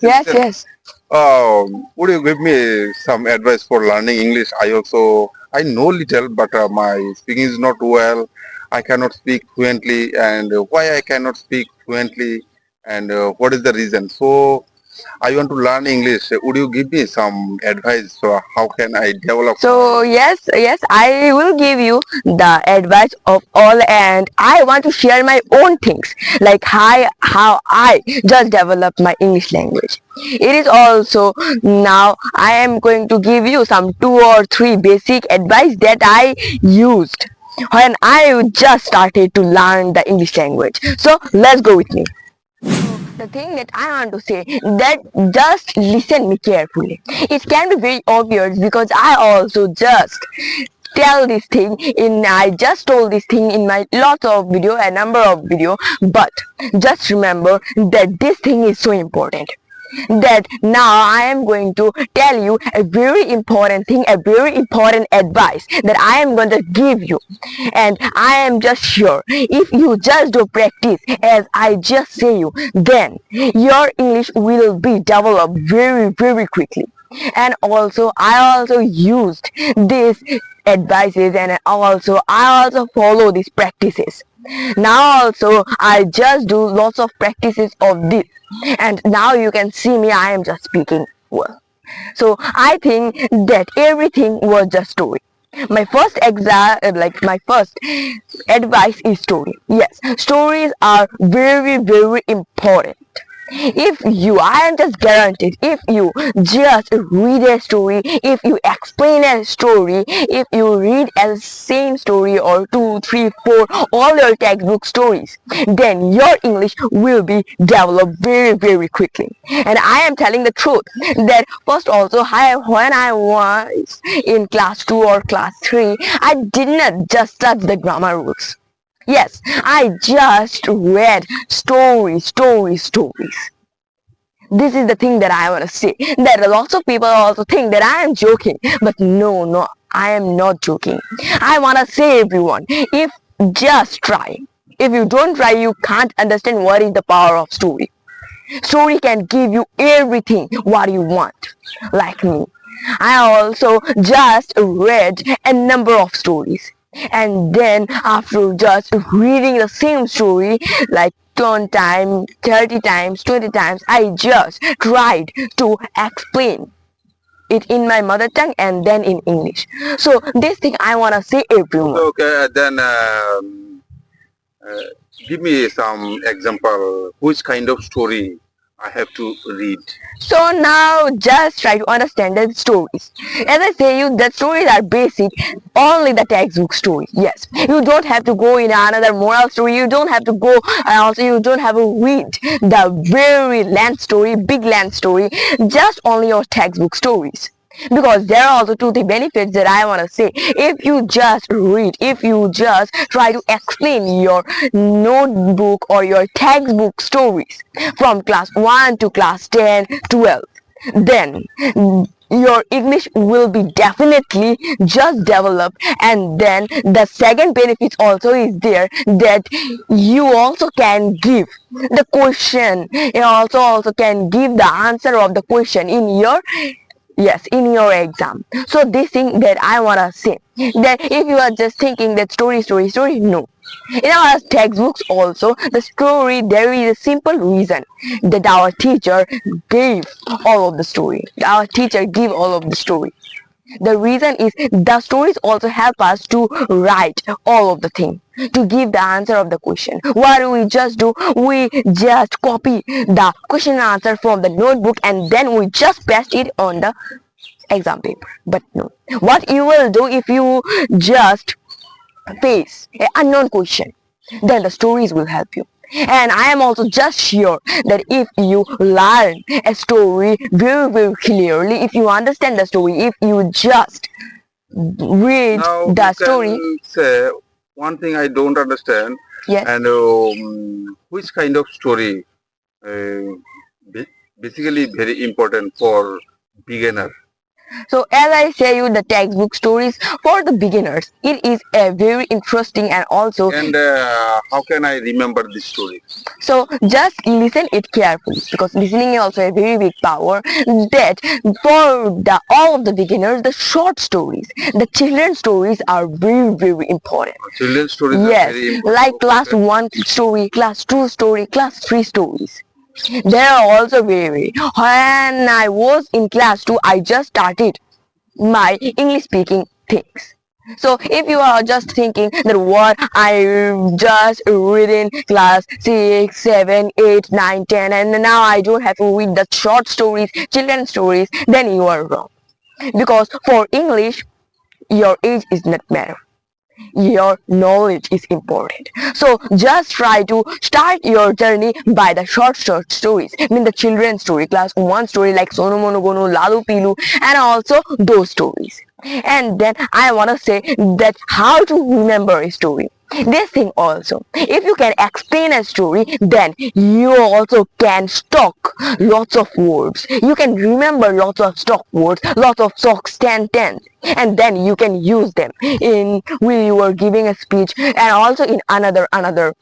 Yes, yes. Would you give me some advice for learning English? I know little, but my speaking is not well. I cannot speak fluently, and why I cannot speak fluently, and what is the reason? So I want to learn English. Would you give me some advice? So how can I develop my? So yes, I will give you the advice of all, and I want to share my own things, like how I just developed my English language. It is also now I am going to give you some 2 or 3 basic advice that I used when I just started to learn the English language. So let's go with me. The thing that I want to say, that just listen me carefully. It can be very obvious because I also just tell this thing in I just told this thing in my lots of video, a number of video, but just remember that this thing is so important, that now I am going to tell you a very important thing, a very important advice that I am going to give you. And I am just sure if you just do practice as I just say you, then your English will be developed very quickly. And also I also used these advices, and I also follow these practices. Now also I just do lots of practices of this, and now you can see me, I am just speaking well. So I think that everything was just story. My first my first advice is story. Yes, stories are very important. If you, I am just guaranteed, if you just read a story, if you explain a story, if you read a same story or 2, 3, 4, all your textbook stories, then your English will be developed very quickly. And I am telling the truth that first also when I was in class 2 or class 3, I did not just study the grammar rules. Yes, I just read stories. This is the thing that I want to say. That lots of people also think that I am joking, but no, I am not joking. I want to say everyone, if just try. If you don't try, you can't understand what is the power of story. Story can give you everything what you want, like me. I also just read a number of stories, and then after just reading the same story like 10 times, 30 times, 20 times, I just tried to explain it in my mother tongue and then in English. So this thing I want to say everyone. Okay, then uh, give me some example. Which kind of story I have to read? So now just try to understand the stories. As I say you, the stories are basic, only the textbook story. Yes, you don't have to go in another moral story. You don't have to go, and also you don't have to read the very land story, big land story. Just only your textbook stories. Because there are also 2 3 benefits that I want to say. If you just read, if you just try to explain your notebook or your textbook stories from class 1 to class 10, 12, then your English will be definitely just developed. And then the second benefit also is there, that you also can give the question, you also can give the answer of the question in your, yes, in your exam. So this thing that I want to say, that if you are just thinking that story, no. In our textbooks also, the story, there is a simple reason that our teacher gave all of the story. Our teacher gave all of the story. The reason is the stories also help us to write all of the thing, to give the answer of the question. What do we just do? We just copy the question and answer from the notebook, and then we just paste it on the exam paper. But no, what you will do if you just face an unknown question, then the stories will help you. And I am also just sure that if you learn a story very clearly, if you understand the story, if you just read Now the you story, can say one thing I don't understand, yes. and which kind of story uh, basically very important for beginner. So as I say you, the textbook stories for the beginners, it is a very interesting and also, And how can I remember this story? so just listen it carefully, because listening is also a very big power. That for the all of the beginners, the short stories, the children's stories are very important. Children's stories are Yes, very important. like Okay, class okay. 1 story, class 2 story, class 3 stories. They are also very. When I was in class 2, I just started my English speaking things. So if you are just thinking that what I just read in class 6, 7, 8, 9, 10, and now I don't have to read the short stories, children's stories, then you are wrong. Because for English, your age is not matter, your knowledge is important. So just try to start your journey by the short stories. I mean the children's story, class 1 story like Sonu Mono Gonu, Lalu Pilu, and also those stories. And then I want to say that how to remember a story. This thing also, if you can explain a story, then you also can stock lots of words. You can remember lots of stock words, lots of stock sentence, and then you can use them in when you are giving a speech and also in another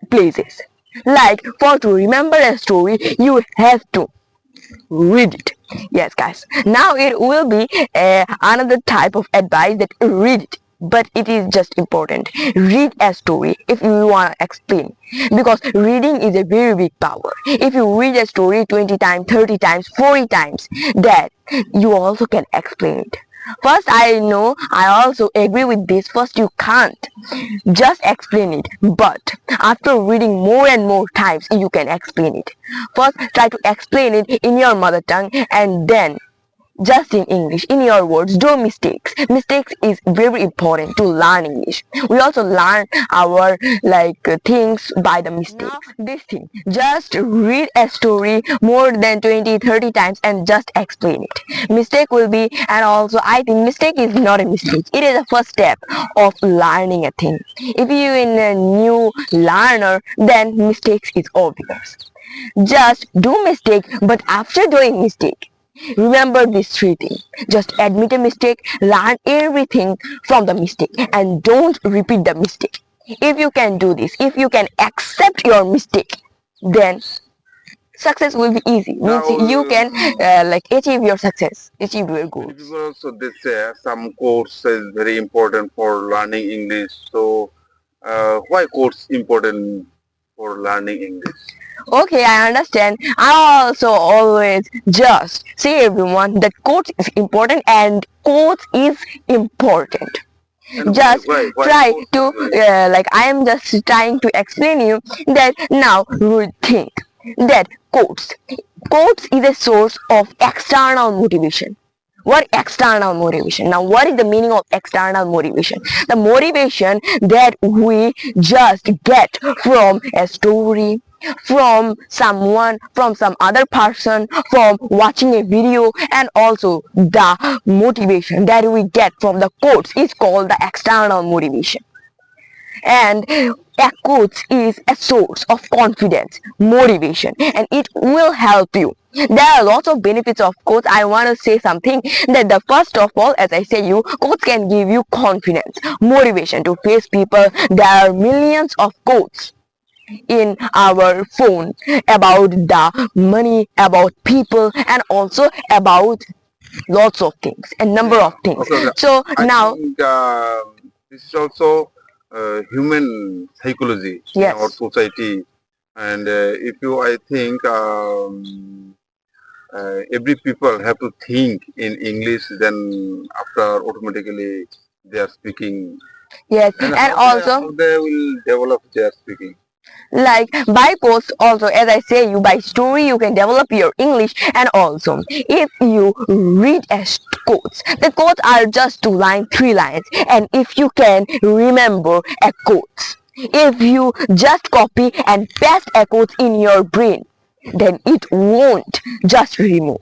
places. Like for to remember a story, you have to read it. Yes guys, now it will be another type of advice, that read it, but it is just important. Read a story if you want to explain, because reading is a very big power. If you read a story 20 times, 30 times, 40 times, that you also can explain it. First, I know, I also agree with this. First, you can't just explain it, but after reading more and more times, you can explain it. First, try to explain it in your mother tongue, and then just in English, in your words. Do mistakes. Mistakes is very important to learn English. We also learn our things by the mistakes. Now, this thing, just read a story more than 20, 30 times and just explain it. Mistake will be, and also I think mistake is not a mistake. It is the first step of learning a thing. If you in a new learner, then mistakes is obvious. Just do mistake, but after doing mistake, remember these three things. Just admit a mistake, learn everything from the mistake, and don't repeat the mistake. If you can do this, if you can accept your mistake, then success will be easy. Means Now, you can achieve your success, achieve your many goals. people also they say some course is very important for learning English. So why course important for learning English? Okay, I understand. I also always just say everyone that quotes is important and quotes is important. And Just why try course to is very I am just trying to explain you that now you think that quotes is a source of external motivation. What external motivation? Now what is the meaning of external motivation? The motivation that we just get from a story, from someone, from some other person, from watching a video, and also the motivation that we get from the quotes is called the external motivation. And a quote is a source of confidence, motivation, and it will help you. There are lots of benefits of quotes. I want to say something, that the first of all, as I say you, quotes can give you confidence, motivation to face people. There are millions of quotes in our phone about the money, about people, and also about lots of things, a number of things. okay, okay. So I now, think this is also human psychology in yes. our society. And if you, I think every people have to think in English, then after automatically they are speaking. Yes, And and how also they will develop their speaking. like by quotes also, as I say you, by story you can develop your English. And also if you read as quotes, the quotes are just 2 lines, 3 lines, and if you can remember a quotes, if you just copy and paste a quote in your brain, then it won't just remove.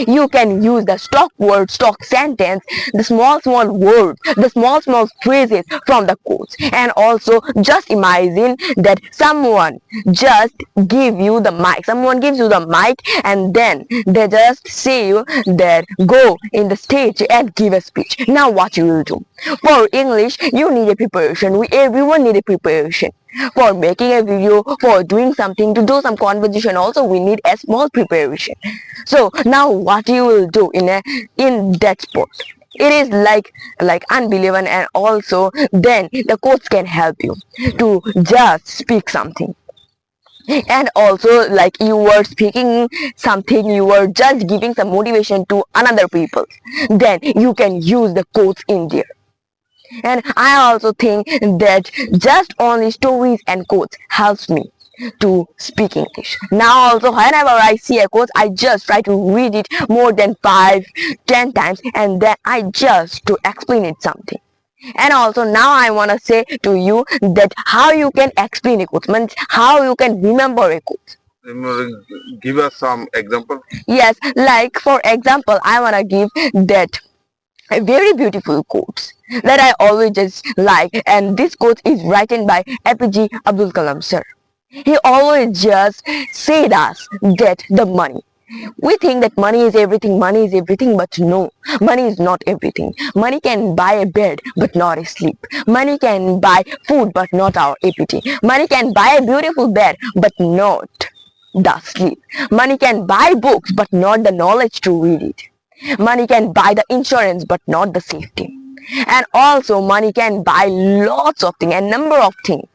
You can use the stock word, stock sentence, the small words, the small phrases from the quotes. And also just imagine that someone just give you the mic. Someone gives you the mic and then they just say you that go in the stage and give a speech. Now what you will do? For English, you need a preparation. Everyone need a preparation. For making a video, for doing something, to do some conversation also we need a small preparation. So now what you will do in that sport? It is like unbelievable, and also then the coach can help you to just speak something. And also like you were speaking something, you were just giving some motivation to another people, then you can use the quotes in there. And I also think that just only stories and quotes helps me to speak English. Now also whenever I see a quote, I just try to read it more than 5-10 times and then I just to explain it something. And also now I want to say to you that how you can explain a quote, means how you can remember a quote. Give us some example. Yes, like for example, I want to give that a very beautiful quotes that I always just like, and this quote is written by APJ Abdul Kalam sir. He always just said us that the money. We think that money is everything, but no, money is not everything. Money can buy a bed, but not a sleep. Money can buy food, but not our APT. Money can buy a beautiful bed, but not the sleep. Money can buy books, but not the knowledge to read it. Money can buy the insurance but not the safety. And also money can buy lots of things, a number of things,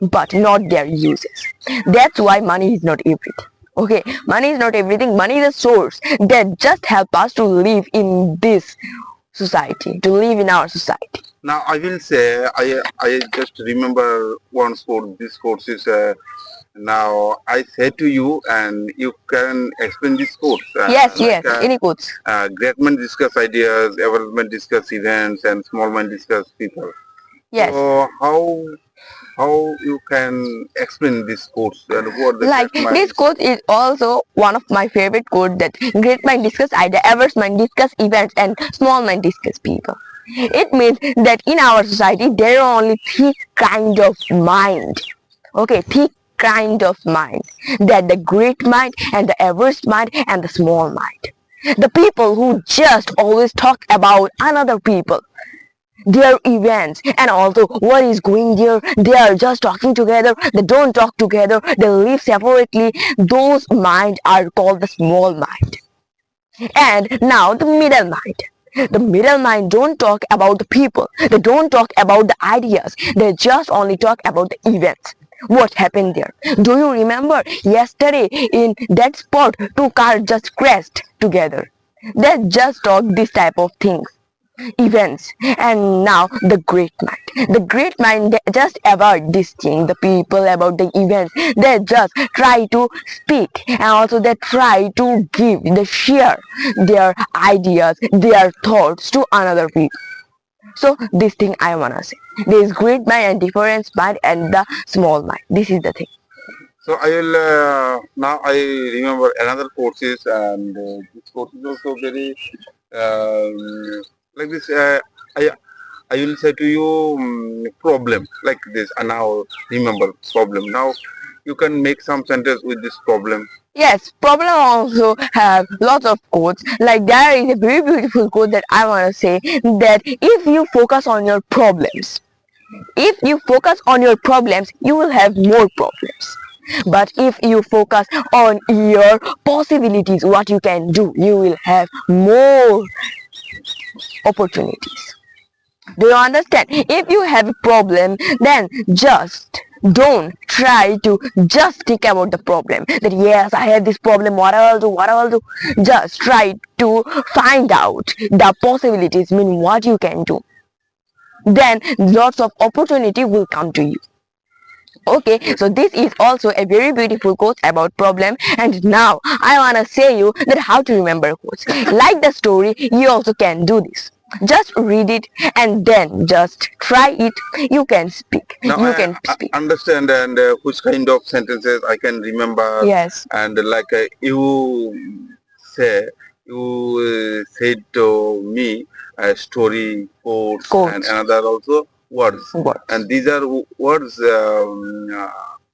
but not their uses. That's why money is not everything. Okay, money is not everything. Money is a source that just help us to live in this society, to live in our society. Now I will say I just remember one quote. This quote is now I say to you and you can explain this quote. Yes, any quotes. Great men discuss ideas, average men discuss events, and small men discuss people. Yes. So how you can explain this quotes and what the Like great this minds- quote is also one of my favorite quotes, that great mind discuss idea, average mind discuss events, and small mind discuss people. It means that in our society there are only three kind of mind. Okay, three kind of mind, that the great mind and the average mind and the small mind. The people who just always talk about another people, their events, and also what is going there, they are just talking together, they don't talk together, they live separately. Those minds are called the small mind. And now the middle mind. The middle mind don't talk about the people, they don't talk about the ideas, they just only talk about the events, what happened there. Do you remember yesterday in that spot two cars just crashed together? They just talk this type of things, events. And now the great mind, they just avoid this thing, the people, about the events. They just try to speak, and also they try to give, they share their ideas, their thoughts to another people. So this thing I wanna say, there is great mind and difference mind and the small mind. This is the thing. So I will now I remember another courses and this course is also very like this. I will say to you problem like this, and now remember problem. Now you can make some sentence with this problem. Yes, problem also have lots of quotes. Like there is a very beautiful quote that I want to say, that if you focus on your problems, you will have more problems. But if you focus on your possibilities, what you can do, you will have more opportunities. Do you understand? If you have a problem, then just don't try to just think about the problem, that yes, I have this problem, what I will do. Just try to find out the possibilities, mean what you can do. Then lots of opportunity will come to you. Okay, so this is also a very beautiful quote about problem. And now I want to say you that how to remember quotes. Like the story, you also can do this. Just read it and then just try it. You can speak. Now You I, can I speak. understand and which kind of sentences I can remember. Yes. And like you say you said to me a story, quotes, and Quotes. another also words. Words. And these are words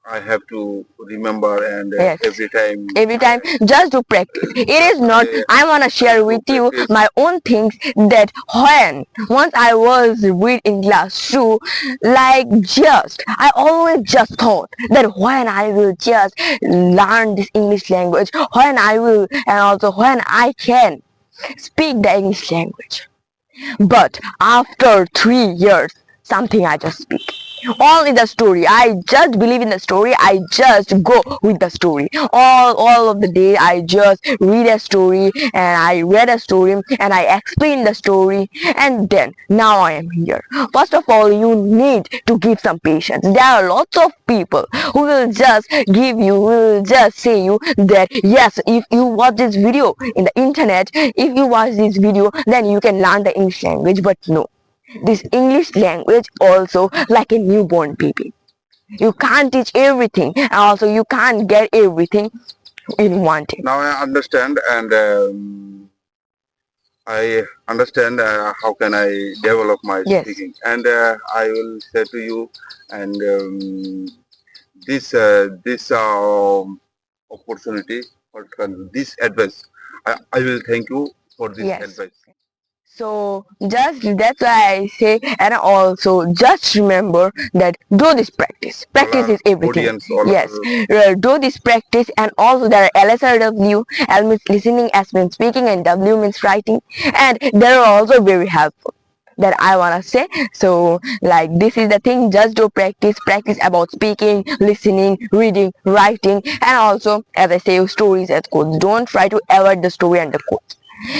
I have to remember, and Yes. every time Every time, just do practice. It is not, I want to share do with you practice. my own things, that when once I was read in class 2, like just I always just thought that when I will just learn this English language, when I will, and also when I can speak the English language. But after 3 years, something I just speak. Only the story. I just believe in the story. I just go with the story. All of the day I just read a story, and I read a story, and I explain the story, and then now I am here. First of all, you need to give some patience. There are lots of people who will just give you, who will just say you that yes, if you watch this video in the internet, if you watch this video, then you can learn the English language. But no, this English language also like a newborn baby. You can't teach everything, and also you can't get everything in one day. Now I understand, and I understand how can I develop my Yes. speaking, and I will say to you, and this opportunity or this advice, I will thank you for this Yes. advice. So just that's why I say, and also just remember that do this practice. Practice All is our everything. audience, all Yes, our do this practice, and also there are LSRW, L means listening, S means speaking, and W means writing, and they are also very helpful. That I wanna say. So like this is the thing. Just do practice. Practice about speaking, listening, reading, writing, and also as I say, stories as quotes. Don't try to avoid the story and the quotes.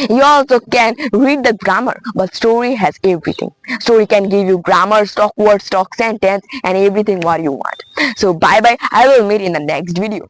You also can read the grammar, but story has everything. Story can give you grammar, stock word, stock sentence, and everything what you want. So bye bye. I will meet in the next video.